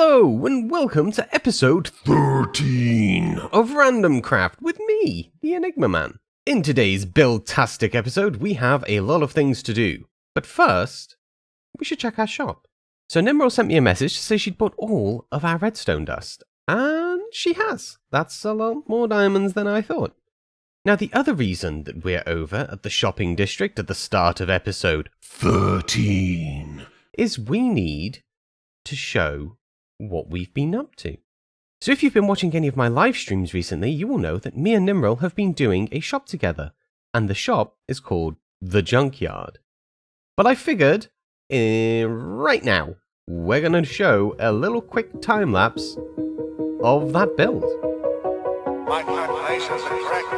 Hello and welcome to episode 13 of Randomcraft with me, the Enigma Man. In today's build-tastic episode, we have a lot of things to do. But first, we should check our shop. So Nimril sent me a message to say she'd bought all of our redstone dust. And she has. That's a lot more diamonds than I thought. Now the other reason that we're over at the shopping district at the start of episode 13 is we need to show what we've been up to. So if you've been watching any of my live streams recently, you will know that me and Nimril have been doing a shop together, and the shop is called the Junkyard. But I figured, right now, we're going to show a little quick time-lapse of that build. My calculations are correct.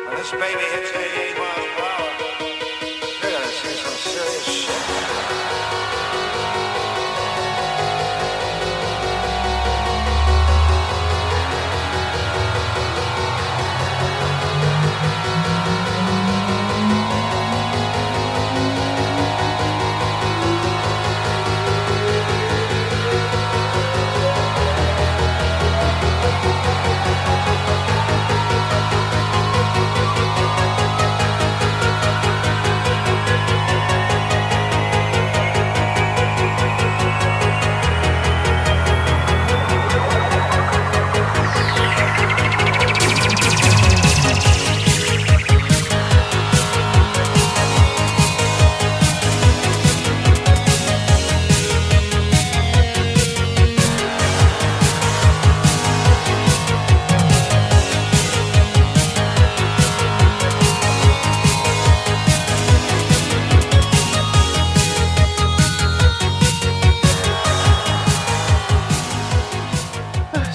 When this baby hits 88 miles per hour, you're gonna see some serious shit.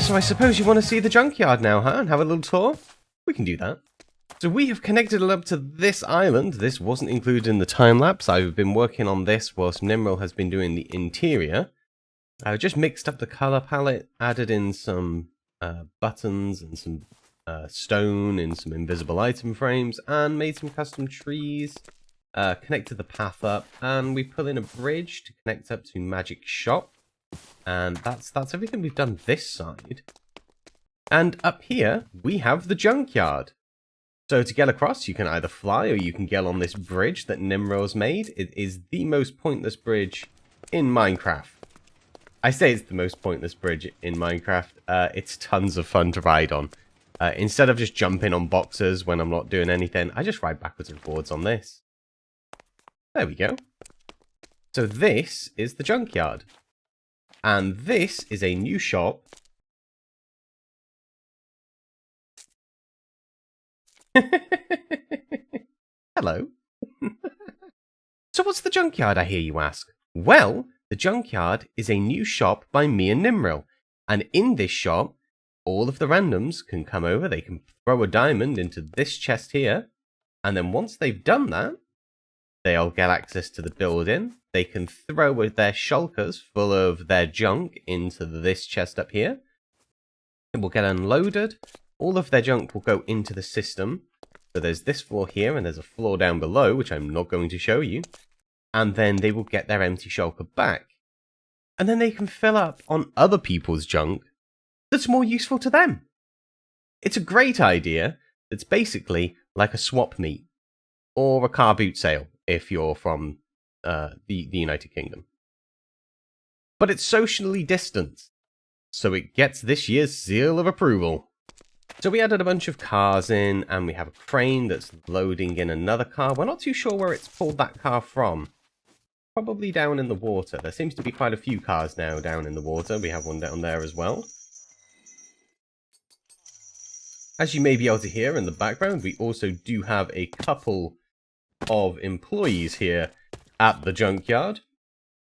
So I suppose you want to see the junkyard now, huh? And have a little tour? We can do that. So we have connected it up to this island. This wasn't included in the time-lapse. I've been working on this whilst Nimril has been doing the interior. I've just mixed up the colour palette, added in some buttons and some stone and some invisible item frames, and made some custom trees, connected the path up, and we put in a bridge to connect up to Magic Shop. And that's everything we've done this side. And up here, we have the junkyard. So to get across, you can either fly or you can get on this bridge that Nimril's made. It is the most pointless bridge in Minecraft. I say it's the most pointless bridge in Minecraft. It's tons of fun to ride on. Instead of just jumping on boxes when I'm not doing anything, I just ride backwards and forwards on this. There we go. So this is the junkyard. And this is a new shop. Hello. So what's the junkyard, I hear you ask? Well, the junkyard is a new shop by me and Nimril. And in this shop, all of the randoms can come over. They can throw a diamond into this chest here. And then once they've done that, they'll get access to the building. They can throw their shulkers full of their junk into this chest up here. It will get unloaded. All of their junk will go into the system. So there's this floor here and there's a floor down below, which I'm not going to show you. And then they will get their empty shulker back. And then they can fill up on other people's junk that's more useful to them. It's a great idea. It's basically like a swap meet or a car boot sale if you're from the United Kingdom. But it's socially distanced, so it gets this year's seal of approval. So we added a bunch of cars in, and we have a crane that's loading in another car. We're not too sure where it's pulled that car from. Probably down in the water. There seems to be quite a few cars now down in the water. We have one down there as well. As you may be able to hear in the background, we also do have a couple of employees here at the junkyard.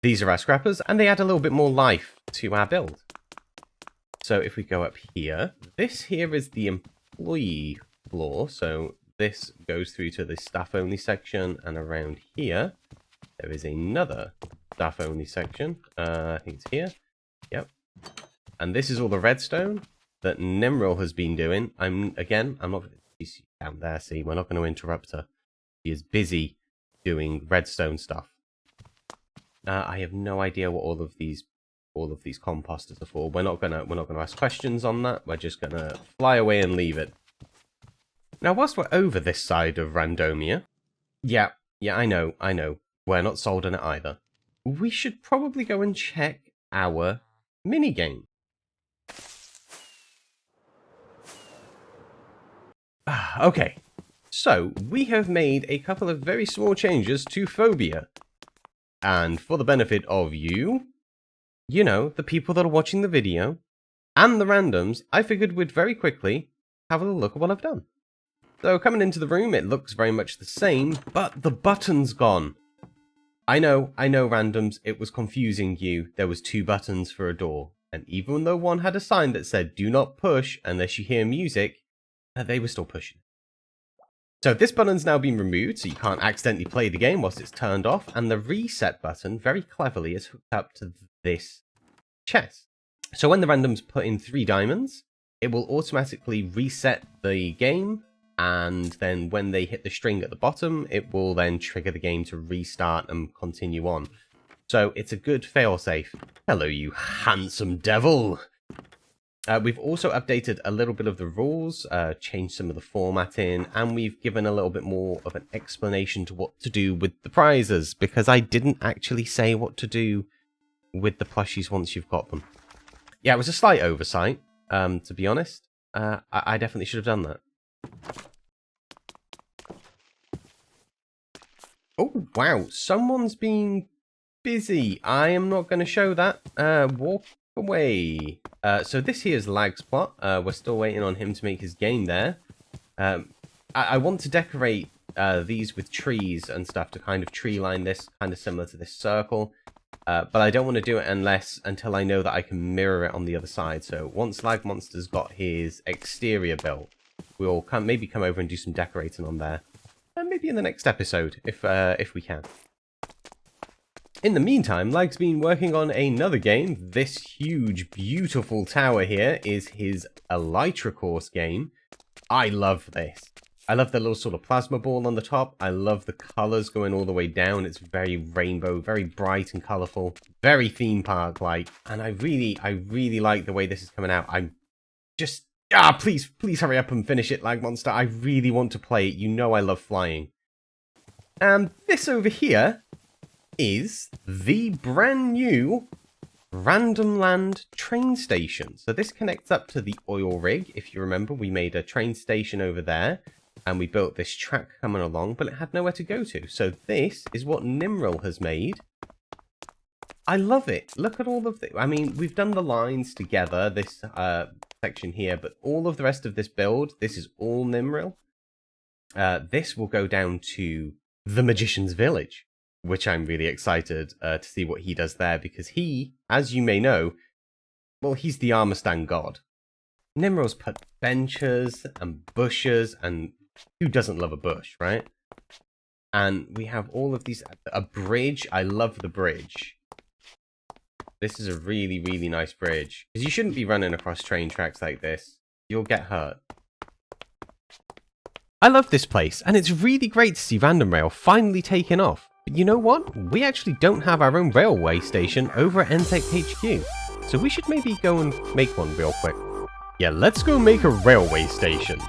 These are our scrappers, and they add a little bit more life to our build. So if we go up here, this here is the employee floor. So this goes through to the staff only section, and around here there is another staff only section. I think it's here. Yep. And this is all the redstone that Nimril has been doing. I'm not she's down there, see, we're not going to interrupt her. She is busy doing redstone stuff. I have no idea what all of these all of these composters are for. We're not gonna ask questions on that. We're just gonna fly away and leave it. Now, whilst we're over this side of Randomia, yeah, I know, we're not sold on it either. We should probably go and check our minigame. Okay, so we have made a couple of very small changes to Phobia. And for the benefit of you, you know, the people that are watching the video, and the randoms, I figured we'd very quickly have a look at what I've done. So coming into the room, it looks very much the same, but the button's gone. I know, randoms, it was confusing you. There was 2 buttons for a door, and even though one had a sign that said, do not push unless you hear music, they were still pushing. So this button's now been removed, so you can't accidentally play the game whilst it's turned off, and the reset button, very cleverly, is hooked up to this chest. So when the randoms put in 3 diamonds, it will automatically reset the game, and then when they hit the string at the bottom, it will then trigger the game to restart and continue on. So it's a good failsafe. Hello, you handsome devil! We've also updated a little bit of the rules, changed some of the formatting, and we've given a little bit more of an explanation to what to do with the prizes, because I didn't actually say what to do with the plushies once you've got them. Yeah, it was a slight oversight, to be honest. I definitely should have done that. Oh, wow, someone's been busy. I am not going to show that. Walk away. So this here is Lag's plot. We're still waiting on him to make his game there. I want to decorate these with trees and stuff to kind of tree line this, kind of similar to this circle. But I don't want to do it until I know that I can mirror it on the other side. So once Lag Monster's got his exterior built, we'll maybe come over and do some decorating on there. Maybe in the next episode, if we can. In the meantime, Lag's been working on another game. This huge, beautiful tower here is his Elytra course game. I love this. I love the little sort of plasma ball on the top. I love the colors going all the way down. It's very rainbow, very bright and colorful, very theme park-like. And I really like the way this is coming out. I'm just... please hurry up and finish it, Lag Monster. I really want to play it. You know I love flying. And this over here is the brand new Random Land train station. So this connects up to the oil rig. If you remember, we made a train station over there, and we built this track coming along, but it had nowhere to go to. So this is what Nimril has made. I love it. Look at all of the... I mean, we've done the lines together, this section here, but all of the rest of this build, this is all Nimril. This will go down to the Magician's Village, which I'm really excited to see what he does there, because he, as you may know, well, he's the Armistan god. Nimril's put benches and bushes, and who doesn't love a bush, right? And we have all of these... A bridge. I love the bridge. This is a really, really nice bridge. Because you shouldn't be running across train tracks like this. You'll get hurt. I love this place, and it's really great to see Random Rail finally taking off. But you know what? We actually don't have our own railway station over at Entech HQ. So we should maybe go and make one real quick. Yeah, let's go make a railway station.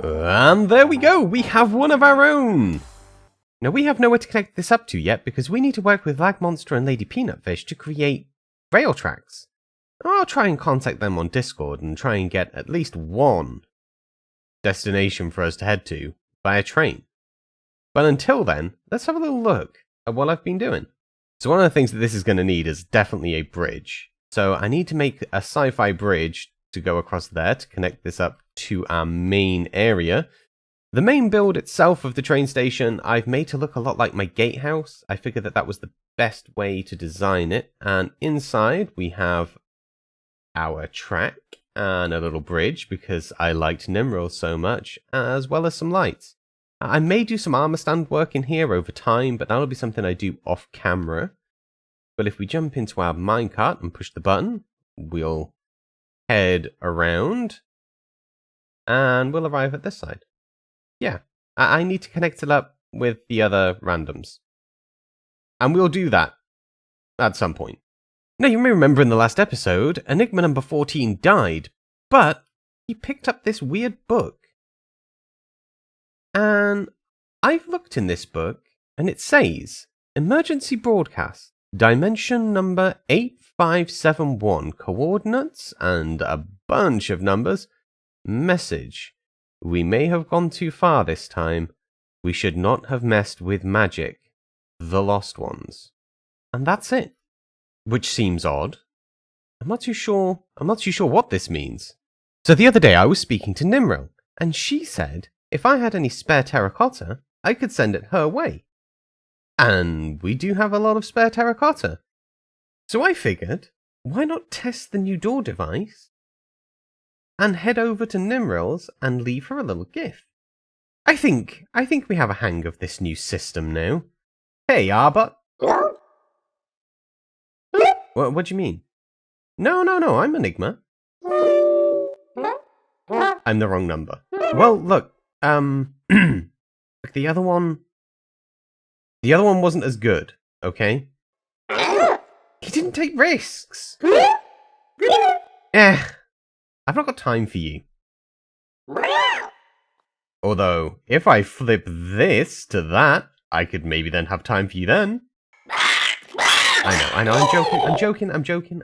And there we go, we have one of our own! Now we have nowhere to connect this up to yet because we need to work with Lag Monster and Lady Peanutfish to create rail tracks. I'll try and contact them on Discord and try and get at least one destination for us to head to via train. But until then, let's have a little look at what I've been doing. So one of the things that this is going to need is definitely a bridge. So I need to make a Sci-Fi Bridge to go across there to connect this up to our main area. The main build itself of the train station I've made to look a lot like my gatehouse. I figured that that was the best way to design it. And inside we have our track and a little bridge because I liked Nimril so much, as well as some lights. I may do some armor stand work in here over time, but that'll be something I do off camera. But if we jump into our minecart and push the button, we'll head around and we'll arrive at this side. Yeah, I need to connect it up with the other randoms. And we'll do that at some point. Now, you may remember in the last episode, Enigma number 14 died, but he picked up this weird book. And I've looked in this book, and it says, Emergency Broadcast, Dimension number 8571, coordinates, and a bunch of numbers. Message. We may have gone too far this time. We should not have messed with magic. The Lost Ones. And that's it. Which seems odd. I'm not too sure what this means. So the other day I was speaking to Nimril, and she said if I had any spare terracotta, I could send it her way. And we do have a lot of spare terracotta. So I figured, why not test the new door device and head over to Nimril's and leave her a little gift. I think we have a hang of this new system now. Hey, 𝗙𝗚𝗏𝗘. What do you mean? No, I'm Enigma. I'm the wrong number. Well, look, the other one wasn't as good, okay? He didn't take risks. I've not got time for you. Although, if I flip this to that, I could maybe then have time for you then. I know, I'm joking.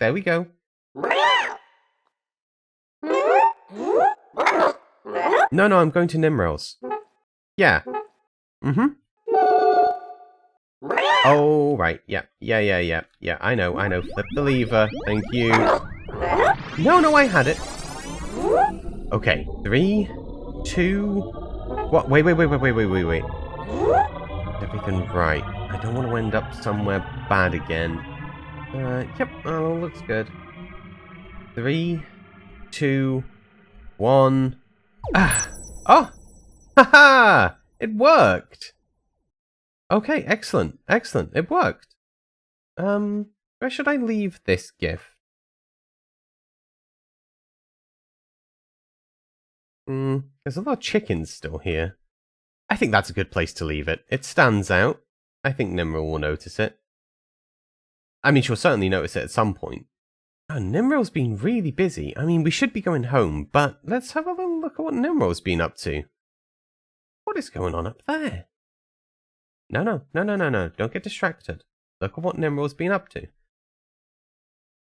There we go. No, I'm going to Nimril's. Yeah. Oh, right, yeah, I know. Flip the lever, thank you. No, I had it. Okay, 3, 2... What? Wait. Everything right. I don't want to end up somewhere bad again. Yep, looks good. 3, 2, 1... Oh! Haha! It worked! Okay, excellent. It worked. Where should I leave this gift? There's a lot of chickens still here. I think that's a good place to leave it. It stands out. I think Nimril will notice it. I mean, she'll certainly notice it at some point. Oh, Nimril's been really busy. I mean, we should be going home, but let's have a little look at what Nimril's been up to. What is going on up there? No. Don't get distracted. Look at what Nimril's been up to.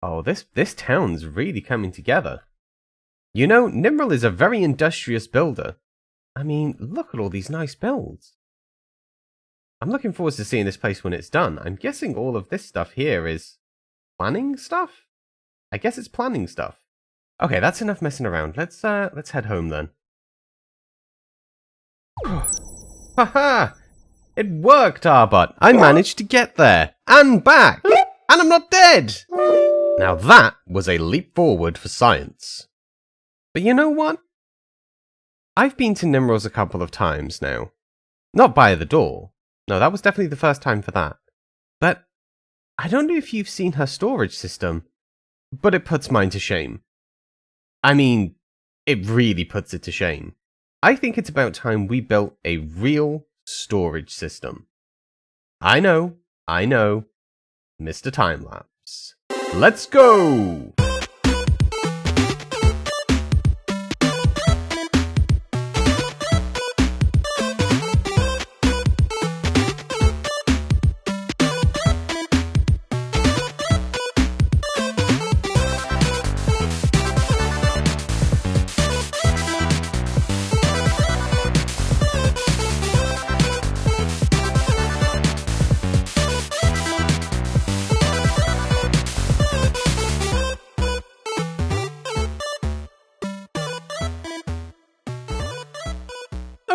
Oh, this town's really coming together. You know, Nimril is a very industrious builder. I mean, look at all these nice builds. I'm looking forward to seeing this place when it's done. I'm guessing all of this stuff here is planning stuff? I guess it's planning stuff. Okay, that's enough messing around. Let's head home then. Haha! It worked, 𝗙𝗏𝗏𝗘. I managed to get there and back, and I'm not dead. Now that was a leap forward for science. But you know what? I've been to Nimril's a couple of times now. Not by the door. No, that was definitely the first time for that. But I don't know if you've seen her storage system, but it puts mine to shame. I mean, it really puts it to shame. I think it's about time we built a real storage system. I know. Mr. Timelapse. Let's go!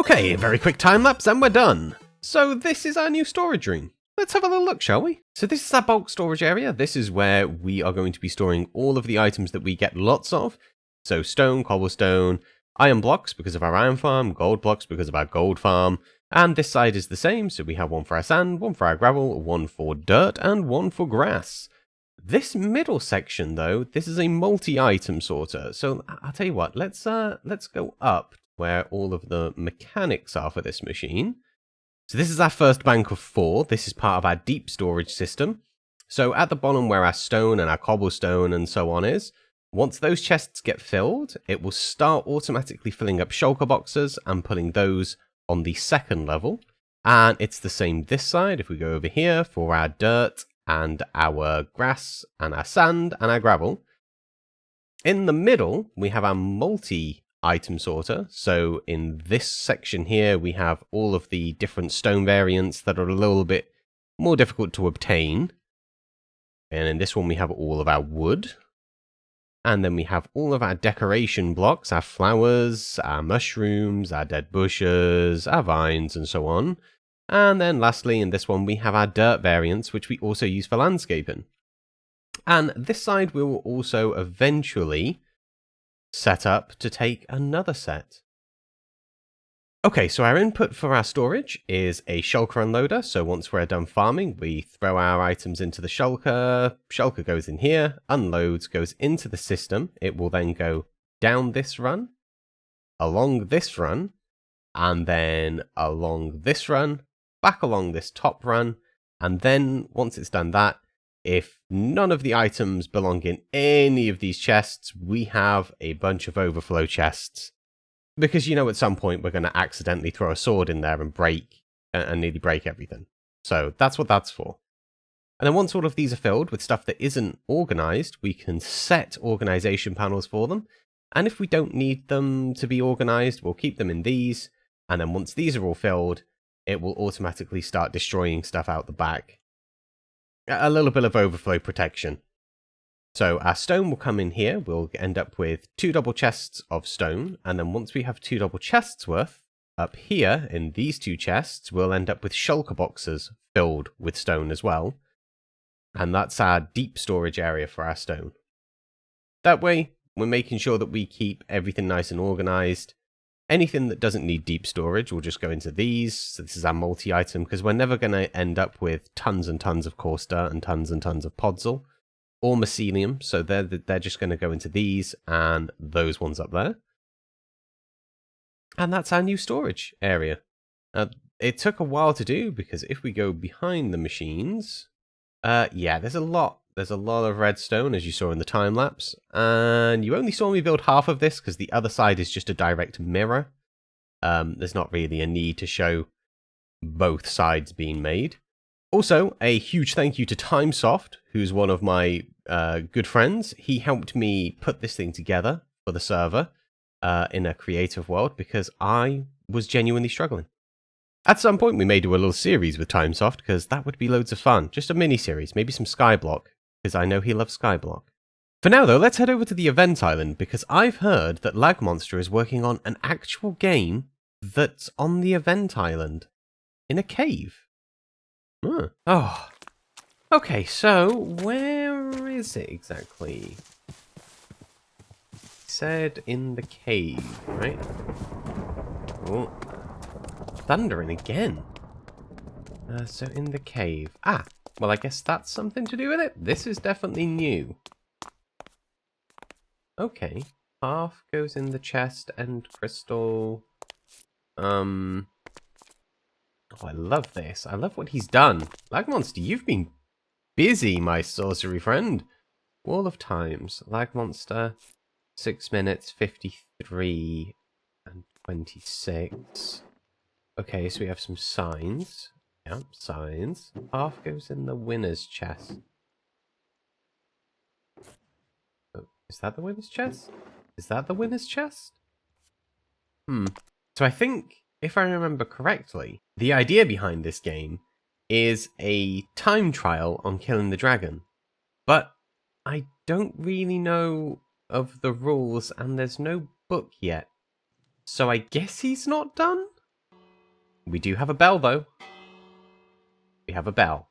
Okay, very quick time lapse and we're done. So this is our new storage room. Let's have a little look, shall we? So this is our bulk storage area. This is where we are going to be storing all of the items that we get lots of. So stone, cobblestone, iron blocks because of our iron farm, gold blocks because of our gold farm. And this side is the same. So we have one for our sand, one for our gravel, one for dirt, and one for grass. This middle section, though, this is a multi-item sorter. So I'll tell you what, let's go up where all of the mechanics are for this machine. So this is our first bank of 4. This is part of our deep storage system. So at the bottom where our stone and our cobblestone and so on is, once those chests get filled, it will start automatically filling up shulker boxes and putting those on the second level. And it's the same this side. If we go over here for our dirt and our grass and our sand and our gravel. In the middle, we have our multi-item sorter. So in this section here, we have all of the different stone variants that are a little bit more difficult to obtain. And in this one, we have all of our wood. And then we have all of our decoration blocks, our flowers, our mushrooms, our dead bushes, our vines, and so on. And then lastly, in this one, we have our dirt variants, which we also use for landscaping. And this side we will also eventually set up to take another set. Okay, so our input for our storage is a shulker unloader. So once we're done farming, we throw our items into the shulker. Shulker goes in here, unloads, goes into the system. It will then go down this run, along this run, and then along this run, back along this top run, and then once it's done that, if none of the items belong in any of these chests, we have a bunch of overflow chests. Because, you know, at some point we're going to accidentally throw a sword in there and nearly break everything. So that's what that's for. And then once all of these are filled with stuff that isn't organized, we can set organization panels for them. And if we don't need them to be organized, we'll keep them in these. And then once these are all filled, it will automatically start destroying stuff out the back. A little bit of overflow protection. So our stone will come in here. We'll end up with 2 double chests of stone. And then once we have 2 double chests worth, up here in these 2 chests, we'll end up with shulker boxes filled with stone as well. And that's our deep storage area for our stone. That way, we're making sure that we keep everything nice and organized. Anything that doesn't need deep storage will just go into these. So this is our multi-item, because we're never going to end up with tons and tons of coarse dirt and tons of podzol or mycelium. So they're just going to go into these and those ones up there. And that's our new storage area. It took a while to do, because if we go behind the machines, yeah, there's a lot of redstone, as you saw in the time lapse, and you only saw me build half of this because the other side is just a direct mirror. There's not really a need to show both sides being made. Also, a huge thank you to Timesoft, who's one of my good friends. He helped me put this thing together for the server in a creative world, because I was genuinely struggling. At some point, we may do a little series with Timesoft, because that would be loads of fun. Just a mini-series, maybe some Skyblock, because I know he loves Skyblock. For now, though, let's head over to the event island, because I've heard that 𝗥𝗠𝗄𝗓 is working on an actual game that's on the event island, in a cave. Oh. Okay, so where is it exactly? He said in the cave, right? Oh. Thundering again. So in the cave. Ah, well, I guess that's something to do with it. This is definitely new. Okay. Half goes in the chest and crystal. Oh, I love this. I love what he's done. 𝗥𝗠𝗄𝗓, you've been busy, my sorcery friend. Wall of Times. 𝗥𝗠𝗄𝗓. 6 minutes, 53 and 26. Okay, so we have some signs. Yep, signs. Half goes in the winner's chest. Oh, is that the winner's chest? Is that the winner's chest? So I think, if I remember correctly, the idea behind this game is a time trial on killing the dragon. But I don't really know of the rules, and there's no book yet. So I guess he's not done? We do have a bell, though. We have a bell.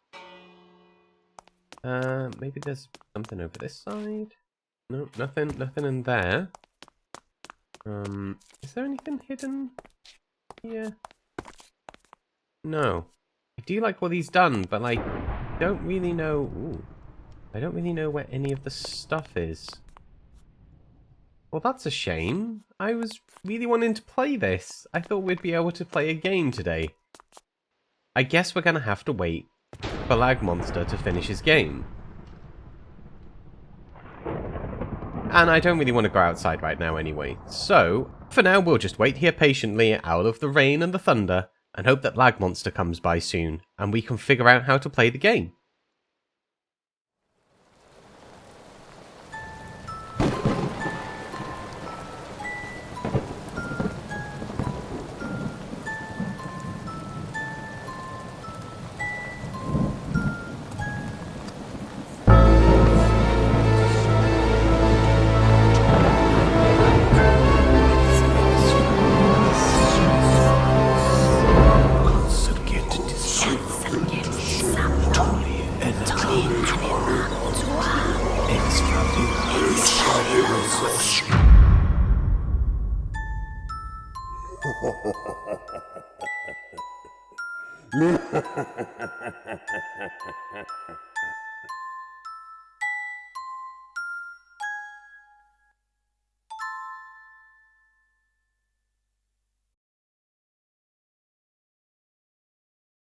Maybe there's something over this side. No, nothing in there. Is there anything hidden here? No. I do like what he's done, but like, don't really know. Ooh, I don't really know where any of the stuff is. Well, that's a shame. I was really wanting to play this. I thought we'd be able to play a game today. I guess we're gonna have to wait for 𝗥𝗚𝗚𝗔 to finish his game. And I don't really want to go outside right now anyway. So, for now, we'll just wait here patiently out of the rain and the thunder and hope that 𝗥𝗚𝗚𝗔 comes by soon and we can figure out how to play the game.